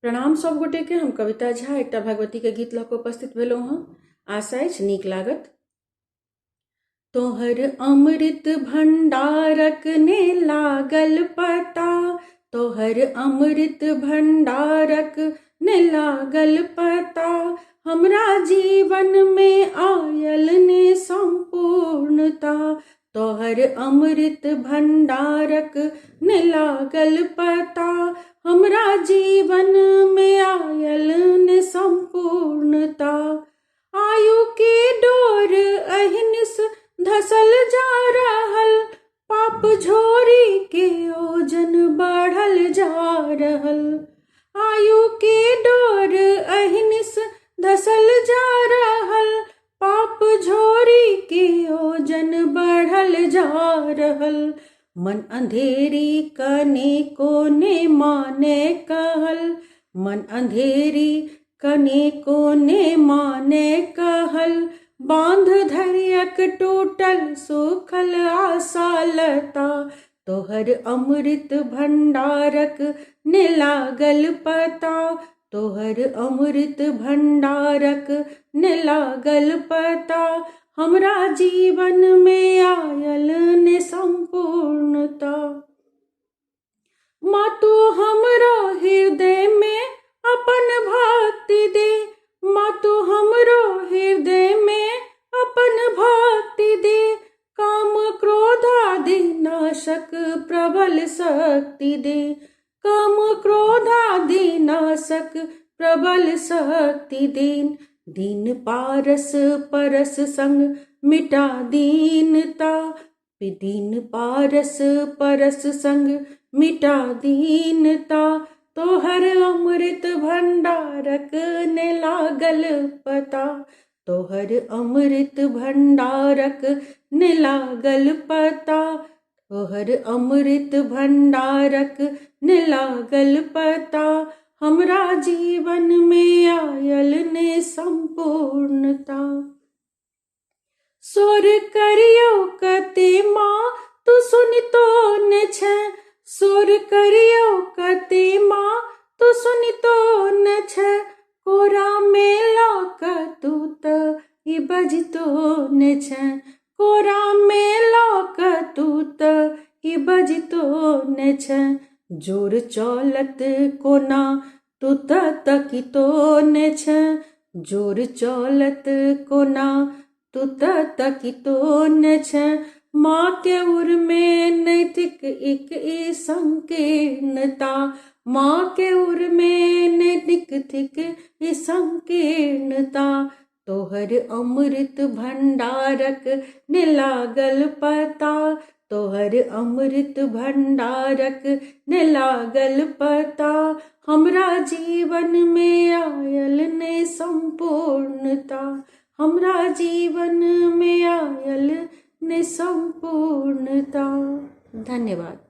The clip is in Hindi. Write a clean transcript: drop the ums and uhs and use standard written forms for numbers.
प्रणाम सब गोटे के। हम कविता झा एक भगवती के गीत लऽ उपस्थित भेलहुँ हँ। आशा अछि नीक लागत। तोहर अमृत भंडारक ने लागल पता, तोहर अमृत भंडारक ने लागल पता, हमरा जीवन में आयल ने संपूर्णता। तोहर अमृत भंडारक ने लागल पता, हमरा जीवन में आयल ने संपूर्णता। आयु के डोर अहिनिस धसल जा रहल, पाप झोरी के ओजन बढ़ल जा रहल। आयु के डोर अहिनिस धसल जा रहल, पाप झोरी के ओजन बढ़ल जा रहल। मन अंधेरी कने कोने माने कहल, मन अंधेरी कने कोने माने कहल, बांध धरियक टूटल सूखल आशालता। तोहर अमृत भंडारक ने लागल पता, तोहर अमृत भंडारक ने लागल पता, हमरा जीवन में आयल ने संपूर्णता। माँ तू हमरो हृदय में अपन भक्ति दे, माँ तू हमरो हृदय में अपन भक्ति दे, काम क्रोध आदि नाशक प्रबल शक्ति दे, काम क्रोध आदि नाशक प्रबल शक्ति दे। दीन पारस परस संग मिटा दीनता, दीन पारस परस संग मिटा दीनता। तोहर अमृत भंडारक ने लागल पता, तोहर अमृत भंडारक ने लागल पता, तोहर अमृत भंडारक ने लागल पता, हमरा जीवन में आयल ने संपूर्णता। सोर करियो कते माँ तू सुनितो ने छै, सोर करियो कते माँ तू सुनितो ने छै, कोरा में लक तू त ई बजितो ने छै, कोरा में लक तू त ई बजितो ने छै। जोर चलत कोना तू त तकितो ने छै, जोर चलत कोना तू त तकितो ने छै। माँ के उर में नैतिक एक ई संकीर्णता, माँ के उर में नैतिक थिक ई संकीर्णता। तोहर अमृत भंडारक ने लागल पता, तोहर अमृत भंडारक ने लागल पता, हमरा जीवन में आयल ने संपूर्णता, हमरा जीवन में आयल ने संपूर्णता। धन्यवाद।